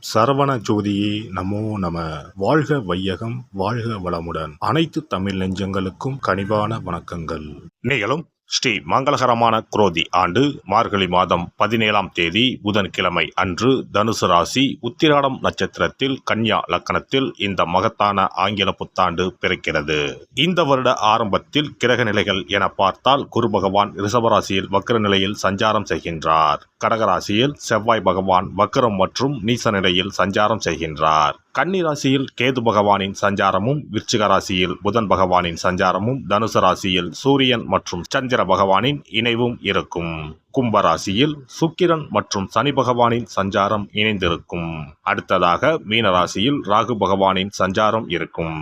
சரவண ஜோதியே நமோ நம. வாழ்க வையகம், வாழ்க வளமுடன். அனைத்து தமிழ் நெஞ்சங்களுக்கும் கனிவான வணக்கங்கள். நீங்களும் ஸ்ரீ மங்களகரமான குரோதி ஆண்டு மார்கழி மாதம் 17ஆம் தேதி புதன்கிழமை அன்று தனுசு ராசி உத்திராடம் நட்சத்திரத்தில் கன்யா லக்கணத்தில் இந்த மகத்தான ஆங்கில புத்தாண்டு பிறக்கிறது. இந்த வருட ஆரம்பத்தில் கிரக நிலைகள் என பார்த்தால் குரு பகவான் ரிஷபராசியில் வக்ர நிலையில் சஞ்சாரம் செய்கின்றார். கடகராசியில் செவ்வாய் பகவான் வக்ரம் மற்றும் நீச நிலையில் சஞ்சாரம் செய்கின்றார். கன்னி ராசியில் கேது பகவானின் சஞ்சாரமும், விருச்சிக ராசியில் புதன் பகவானின் சஞ்சாரமும், தனுசு ராசியில் சூரியன் மற்றும் சந்திர பகவானின் இணைவும் இருக்கும். கும்பராசியில் சுக்கிரன் மற்றும் சனி பகவானின் சஞ்சாரம் இணைந்திருக்கும். அடுத்ததாக மீனராசியில் ராகு பகவானின் சஞ்சாரம் இருக்கும்.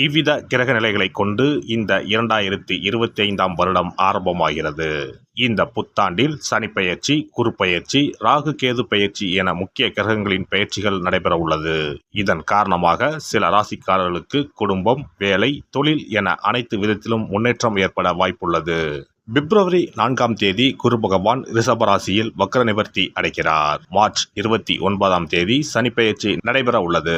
இவ்வித கிரக நிலைகளை கொண்டு இந்த 2025ஆம் வருடம் ஆரம்பமாகிறது. இந்த புத்தாண்டில் சனி பெயர்ச்சி, குரு பெயர்ச்சி, ராகு கேது பெயர்ச்சி என முக்கிய கிரகங்களின் பெயர்ச்சிகள் நடைபெற உள்ளது. இதன் காரணமாக சில ராசிக்காரர்களுக்கு குடும்பம், வேலை, தொழில் என அனைத்து விதத்திலும் முன்னேற்றம் ஏற்பட வாய்ப்புள்ளது. பிப்ரவரி 4ஆம் தேதி குரு பகவான் ரிஷபராசியில் வக்ர நிவர்த்தி அடைகிறார். மார்ச் 29ஆம் தேதி சனி பெயர்ச்சி நடைபெற உள்ளது.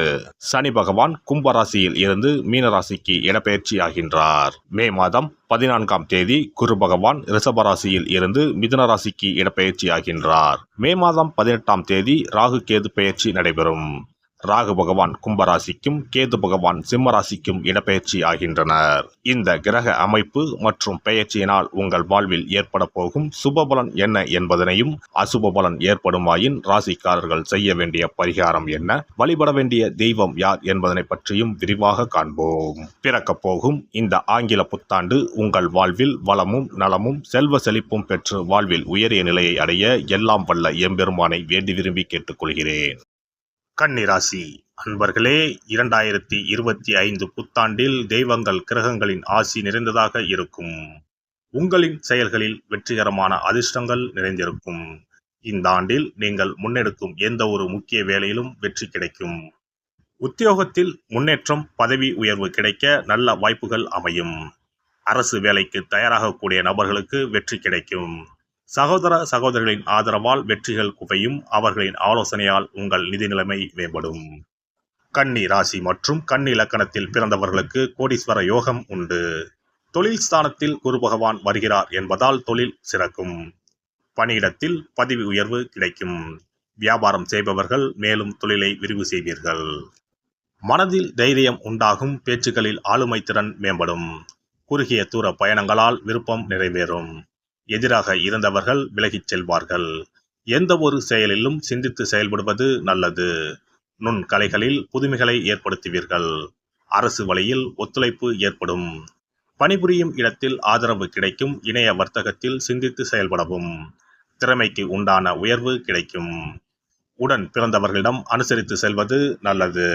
சனி பகவான் கும்பராசியில் இருந்து மீனராசிக்கு இடப்பெயர்ச்சி ஆகின்றார். மே மாதம் 14ஆம் தேதி குரு பகவான் ரிஷபராசியில் இருந்து மிதுன ராசிக்கு இடப்பெயர்ச்சி ஆகின்றார். மே மாதம் 18ஆம் தேதி ராகு கேது பெயர்ச்சி நடைபெறும். ராகு பகவான் கும்பராசிக்கும் கேது பகவான் சிம்மராசிக்கும் இடப்பெயர்ச்சி ஆகின்றனர். இந்த கிரக அமைப்பு மற்றும் பெயர்ச்சியினால் உங்கள் வாழ்வில் ஏற்பட போகும் சுபபலன் என்ன என்பதனையும், அசுப பலன் ஏற்படுமாயின் ராசிக்காரர்கள் செய்ய வேண்டிய பரிகாரம் என்ன, வழிபட வேண்டிய தெய்வம் யார் என்பதனை பற்றியும் விரிவாக காண்போம். பிறக்கப் போகும் இந்த ஆங்கில புத்தாண்டு உங்கள் வாழ்வில் வளமும் நலமும் செல்வ செழிப்பும் பெற்று வாழ்வில் உயரிய நிலையை அடைய எல்லாம் வல்ல எம்பெருமானை வேண்டி விரும்பி கேட்டுக்கொள்கிறேன். கன்னிராசி அன்பர்களே, 2025 புத்தாண்டில் தெய்வங்கள் கிரகங்களின் ஆசி நிறைந்ததாக இருக்கும். உங்களின் செயல்களில் வெற்றிகரமான அதிர்ஷ்டங்கள் நிறைந்திருக்கும். இந்த ஆண்டில் நீங்கள் முன்னெடுக்கும் எந்த ஒரு முக்கிய வேலையிலும் வெற்றி கிடைக்கும். உத்தியோகத்தில் முன்னேற்றம், பதவி உயர்வு கிடைக்க நல்ல வாய்ப்புகள் அமையும். அரசு வேலைக்கு தயாராகக்கூடிய நபர்களுக்கு வெற்றி கிடைக்கும். சகோதர சகோதரிகளின் ஆதரவால் வெற்றிகள் குவையும். அவர்களின் ஆலோசனையால் உங்கள் நிதி நிலைமை மேம்படும். கன்னி ராசி மற்றும் கன்னி இலக்கணத்தில் பிறந்தவர்களுக்கு கோடீஸ்வர யோகம் உண்டு. தொழில் ஸ்தானத்தில் குரு பகவான் வருகிறார் என்பதால் தொழில் சிறக்கும். பணியிடத்தில் பதவி உயர்வு கிடைக்கும். வியாபாரம் செய்பவர்கள் மேலும் தொழிலை விரிவு செய்வீர்கள். மனதில் தைரியம் உண்டாகும். பேச்சுக்களில் ஆளுமை திறன் மேம்படும். குறுகிய தூர பயணங்களால் விருப்பம் நிறைவேறும். எதிராக இருந்தவர்கள் விலகிச் செல்வார்கள். எந்த ஒரு செயலிலும் சிந்தித்து செயல்படுவது நல்லது. நுண்கலைகளில் புதுமைகளை ஏற்படுத்துவீர்கள். அரசு வழியில் ஒத்துழைப்பு ஏற்படும். பணிபுரியும் இடத்தில் ஆதரவு கிடைக்கும். இணைய வர்த்தகத்தில் சிந்தித்து செயல்படவும். திறமைக்கு உண்டான உயர்வு கிடைக்கும். உடன் பிறந்தவர்களிடம் அனுசரித்து செல்வது நல்லது.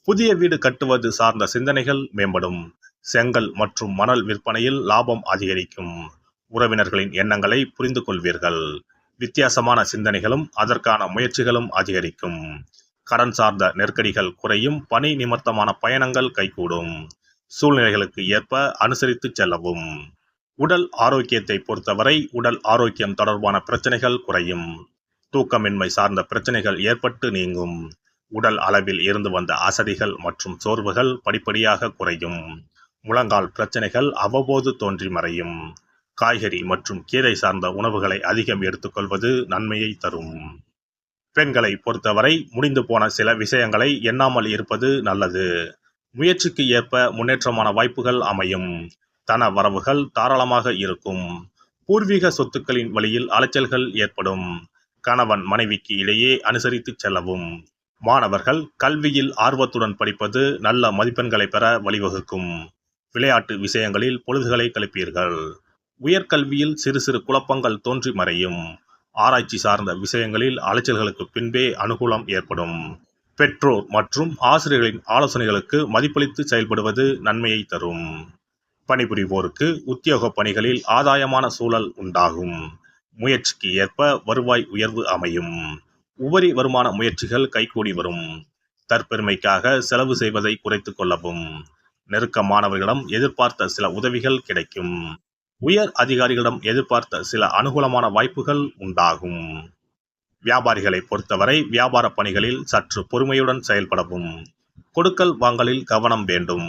புதிய வீடு கட்டுவது சார்ந்த சிந்தனைகள் மேம்படும். செங்கல் மற்றும் மணல் விற்பனையில் லாபம் அதிகரிக்கும். உறவினர்களின் எண்ணங்களை புரிந்து கொள்வீர்கள். வித்தியாசமான சிந்தனைகளும் அதற்கான முயற்சிகளும் அதிகரிக்கும். கடன் சார்ந்த நெருக்கடிகள் குறையும். பணி நிமித்தமான பயணங்கள் கைகூடும். சூழ்நிலைகளுக்கு ஏற்ப அனுசரித்து செல்லவும். உடல் ஆரோக்கியத்தை பொறுத்தவரை உடல் ஆரோக்கியம் தொடர்பான பிரச்சனைகள் குறையும். தூக்கமின்மை சார்ந்த பிரச்சனைகள் ஏற்பட்டு நீங்கும். உடல் அளவில் இருந்து வந்த அசதிகள் மற்றும் சோர்வுகள் படிப்படியாக குறையும். முழங்கால் பிரச்சனைகள் அவ்வப்போது தோன்றி மறையும். காய்கறி மற்றும் கீரை சார்ந்த உணவுகளை அதிகம் எடுத்துக்கொள்வது நன்மையை தரும். பெண்களை பொறுத்தவரை முடிந்து போன சில விஷயங்களை எண்ணாமல் இருப்பது நல்லது. முயற்சிக்கு ஏற்ப முன்னேற்றமான வாய்ப்புகள் அமையும். தன வரவுகள் தாராளமாக இருக்கும். பூர்வீக சொத்துக்களின் வழியில் அலைச்சல்கள் ஏற்படும். கணவன் மனைவிக்கு இடையே அனுசரித்து செல்லவும். மாணவர்கள் கல்வியில் ஆர்வத்துடன் படிப்பது நல்ல மதிப்பெண்களை பெற வழிவகுக்கும். விளையாட்டு விஷயங்களில் பொழுதுகளை கழிப்பீர்கள். உயர்கல்வியில் சிறு சிறு குழப்பங்கள் தோன்றி மறையும். ஆராய்ச்சி சார்ந்த விஷயங்களில் அலைச்சல்களுக்கு பின்பே அனுகூலம் ஏற்படும். பெற்றோர் மற்றும் ஆசிரியர்களின் ஆலோசனைகளுக்கு மதிப்பளித்து செயல்படுவது நன்மையை தரும். பணிபுரிவோருக்கு உத்தியோக பணிகளில் ஆதாயமான சூழல் உண்டாகும். முயற்சிக்கு ஏற்ப வருவாய் உயர்வு அமையும். உபரி வருமான முயற்சிகள் கைகூடி வரும். தற்பெருமைக்காக செலவு செய்வதை குறைத்து கொள்ளவும். நெருக்கமானவர்களிடம் எதிர்பார்த்த சில உதவிகள் கிடைக்கும். உயர் அதிகாரிகளிடம் எதிர்பார்த்த சில அனுகூலமான வாய்ப்புகள் உண்டாகும். வியாபாரிகளை பொறுத்தவரை வியாபார பணிகளில் சற்று பொறுமையுடன் செயல்படவும். கொடுக்கல் வாங்கலில் கவனம் வேண்டும்.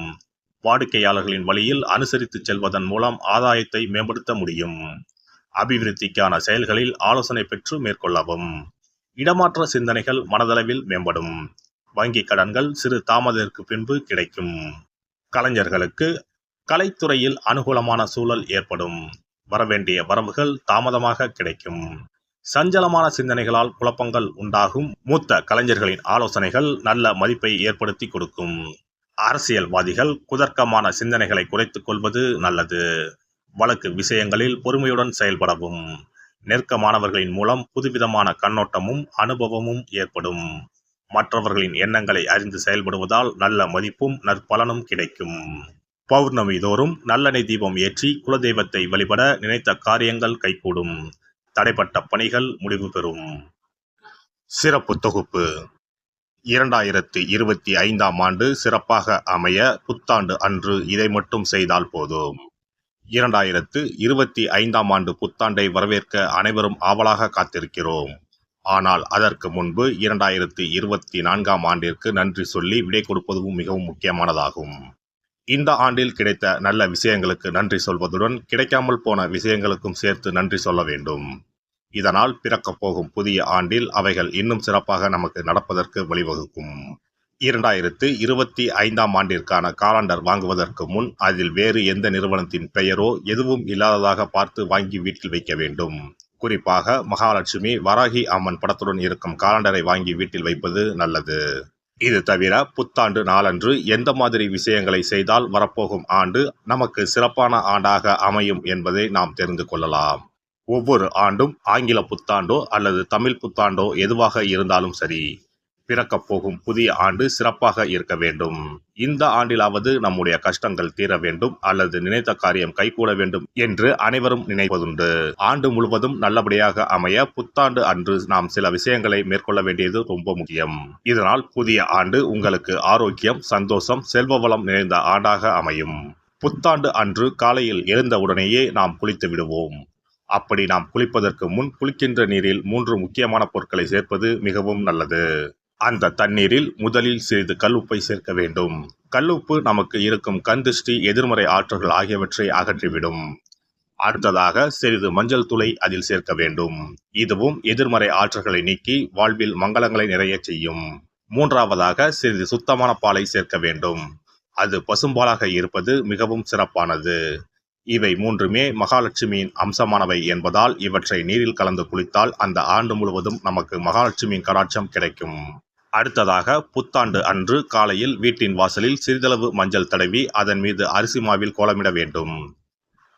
வாடிக்கையாளர்களின் வழியில் அனுசரித்து செல்வதன் மூலம் ஆதாயத்தை மேம்படுத்த முடியும். அபிவிருத்திக்கான செயல்களில் ஆலோசனை பெற்று மேற்கொள்ளவும். இடமாற்ற சிந்தனைகள் மனதளவில் மேம்படும். வங்கி கடன்கள் சிறு தாமதத்திற்கு பின்பு கிடைக்கும். கலைஞர்களுக்கு கலைத்துறையில் அனுகூலமான சூழல் ஏற்படும். வரவேண்டிய வரவுகள் தாமதமாக கிடைக்கும். சஞ்சலமான சிந்தனைகளால் குழப்பங்கள் உண்டாகும். மூத்த கலைஞர்களின் ஆலோசனைகள் நல்ல மதிப்பை ஏற்படுத்தி கொடுக்கும். அரசியல்வாதிகள் குதர்க்கமான சிந்தனைகளை குறைத்துக் கொள்வது நல்லது. வழக்கு விஷயங்களில் பொறுமையுடன் செயல்படவும். நெருக்கமானவர்களின் மூலம் புதுவிதமான கண்ணோட்டமும் அனுபவமும் ஏற்படும். மற்றவர்களின் எண்ணங்களை அறிந்து செயல்படுவதால் நல்ல மதிப்பும் நற்பலனும் கிடைக்கும். பௌர்ணமி தோறும் நல்லெண்ணெய் தீபம் ஏற்றி குலதெய்வத்தை வழிபட நினைத்த காரியங்கள் கைகூடும். தடைப்பட்ட பணிகள் முடிவு பெறும். சிறப்பு தொகுப்பு 2025ஆம் ஆண்டு சிறப்பாக அமைய புத்தாண்டு அன்று இதை மட்டும் செய்தால் போதும். 2025ஆம் ஆண்டு புத்தாண்டை வரவேற்க அனைவரும் ஆவலாக காத்திருக்கிறோம். ஆனால் அதற்கு முன்பு 2024ஆம் ஆண்டிற்கு நன்றி சொல்லி விடை கொடுப்பதும் மிகவும் முக்கியமானதாகும். இந்த ஆண்டில் கிடைத்த நல்ல விஷயங்களுக்கு நன்றி சொல்வதுடன் கிடைக்காமல் போன விஷயங்களுக்கும் சேர்த்து நன்றி சொல்ல வேண்டும். இதனால் பிறக்கப் போகும் புதிய ஆண்டில் அவைகள் இன்னும் சிறப்பாக நமக்கு நடப்பதற்கு வழிவகுக்கும். 2025ஆம் ஆண்டிற்கான காலண்டர் வாங்குவதற்கு முன் அதில் வேறு எந்த நிறுவனத்தின் பெயரோ எதுவும் இல்லாததாக பார்த்து வாங்கி வீட்டில் வைக்க வேண்டும். குறிப்பாக மகாலட்சுமி, வராகி அம்மன் படத்துடன் இருக்கும் காலண்டரை வாங்கி வீட்டில் வைப்பது நல்லது. இது தவிர புத்தாண்டு நாளன்று எந்த மாதிரி விஷயங்களை செய்தால் வரப்போகும் ஆண்டு நமக்கு சிறப்பான ஆண்டாக அமையும் என்பதை நாம் தெரிந்து கொள்ளலாம். ஒவ்வொரு ஆண்டும் ஆங்கில புத்தாண்டோ அல்லது தமிழ் புத்தாண்டோ எதுவாக இருந்தாலும் சரி, பிறக்கப் போகும் புதிய ஆண்டு சிறப்பாக இருக்க வேண்டும். இந்த ஆண்டிலாவது நம்முடைய கஷ்டங்கள் தீர வேண்டும் அல்லது நினைத்த காரியம் கைகூட வேண்டும் என்று அனைவரும் நினைப்பதுண்டு. ஆண்டு முழுவதும் நல்லபடியாக அமைய புத்தாண்டு அன்று நாம் சில விஷயங்களை மேற்கொள்ள வேண்டியது ரொம்ப முக்கியம். இதனால் புதிய ஆண்டு உங்களுக்கு ஆரோக்கியம், சந்தோஷம், செல்வ வளம் நிறைந்த ஆண்டாக அமையும். புத்தாண்டு அன்று காலையில் எழுந்தவுடனேயே நாம் குளித்து விடுவோம். அப்படி நாம் குளிப்பதற்கு முன் குளிக்கின்ற நீரில் 3 முக்கியமான பொருட்களை சேர்ப்பது மிகவும் நல்லது. அந்த தண்ணீரில் முதலில் சிறிது கல்லுப்பை சேர்க்க வேண்டும். கல்லுப்பு நமக்கு இருக்கும் கண்திஷ்டி, எதிர்மறை ஆற்றல்கள் ஆகியவற்றை அகற்றிவிடும். அடுத்ததாக சிறிது மஞ்சள் தூளை அதில் சேர்க்க வேண்டும். இதுவும் எதிர்மறை ஆற்றல்களை நீக்கி வாழ்வில் மங்களங்களை நிறைய செய்யும். மூன்றாவதாக சிறிது சுத்தமான பாலை சேர்க்க வேண்டும். அது பசும்பாலாக இருப்பது மிகவும் சிறப்பானது. இவை 3மே மகாலட்சுமியின் அம்சமானவை என்பதால் இவற்றை நீரில் கலந்து குளித்தால் அந்த ஆண்டு முழுவதும் நமக்கு மகாலட்சுமியின் கடாட்சம் கிடைக்கும். அடுத்ததாக புத்தாண்டு அன்று காலையில் வீட்டின் வாசலில் சிறிதளவு மஞ்சள் தடவி அதன் மீது அரிசி மாவில் கோலமிட வேண்டும்.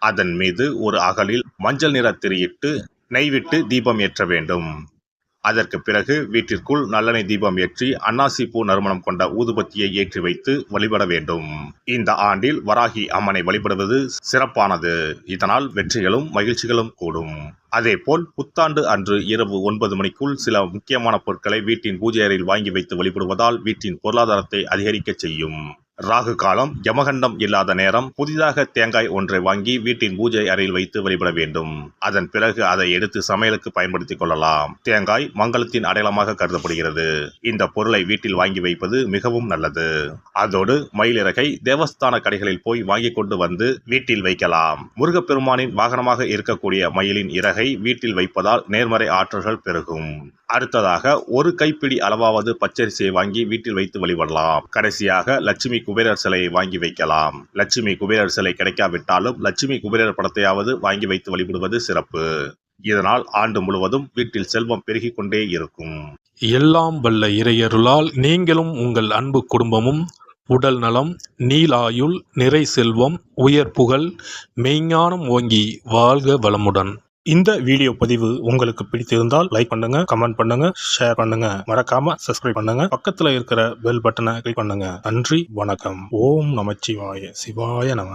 அதன் மீது ஒரு அகலில் மஞ்சள் நிற திரியிட்டு நெய் விட்டு தீபம் ஏற்ற வேண்டும். அதற்கு பிறகு வீட்டிற்குள் நல்லெண்ணெய் தீபம் ஏற்றி அன்னாசி பூ நறுமணம் கொண்ட ஊதுபத்தியை ஏற்றி வைத்து வழிபட வேண்டும். இந்த ஆண்டில் வராகி அம்மனை வழிபடுவது சிறப்பானது. இதனால் வெற்றிகளும் மகிழ்ச்சிகளும் கூடும். அதேபோல் புத்தாண்டு அன்று இரவு 9 மணிக்குள் சில முக்கியமான பொருட்களை வீட்டின் பூஜை அறையில் வாங்கி வைத்து வழிபடுவதால் வீட்டின் பொருளாதாரத்தை அதிகரிக்க செய்யும். ராகு காலம், யமகண்டம் இல்லாத நேரம் புதிதாக தேங்காய் ஒன்றை வாங்கி வீட்டின் பூஜை அறையில் வைத்து வழிபட வேண்டும். அதன் பிறகு அதை எடுத்து சமையலுக்கு பயன்படுத்திக் கொள்ளலாம். தேங்காய் மங்களத்தின் அடையாளமாக கருதப்படுகிறது. இந்த பொருளை வீட்டில் வாங்கி வைப்பது மிகவும் நல்லது. அதோடு மயிலிறகை தேவஸ்தான கடைகளில் போய் வாங்கி கொண்டு வந்து வீட்டில் வைக்கலாம். முருகப்பெருமானின் வாகனமாக இருக்கக்கூடிய மயிலின் இறகை வீட்டில் வைப்பதால் நேர்மறை ஆற்றல்கள் பெருகும். அடுத்ததாக ஒரு கைப்பிடி அளவாவது பச்சரிசியை வாங்கி வீட்டில் வைத்து வழிபடலாம். கடைசியாக லட்சுமி குபேரர் சிலையை வாங்கி வைக்கலாம். லட்சுமி குபேரர் சிலை கிடைக்காவிட்டாலும் லட்சுமி குபேரர் படத்தையாவது வாங்கி வைத்து வழிபடுவது சிறப்பு. இதனால் ஆண்டு முழுவதும் வீட்டில் செல்வம் பெருகிக் கொண்டே இருக்கும். எல்லாம் வல்ல இறையருளால் நீங்களும் உங்கள் அன்பு குடும்பமும் உடல் நலம், நீலாயுள், நிறை செல்வம், உயர் புகழ், மெய்ஞானம் ஓங்கி வாழ்க வளமுடன். இந்த வீடியோ பதிவு உங்களுக்கு பிடித்திருந்தால் லைக் பண்ணுங்க, கமெண்ட் பண்ணுங்க, ஷேர் பண்ணுங்க. மறக்காம சப்ஸ்கிரைப் பண்ணுங்க. பக்கத்துல இருக்கிற பெல் பட்டனை கிளிக் பண்ணுங்க. நன்றி, வணக்கம். ஓம் நமச்சிவாய. சிவாய நம.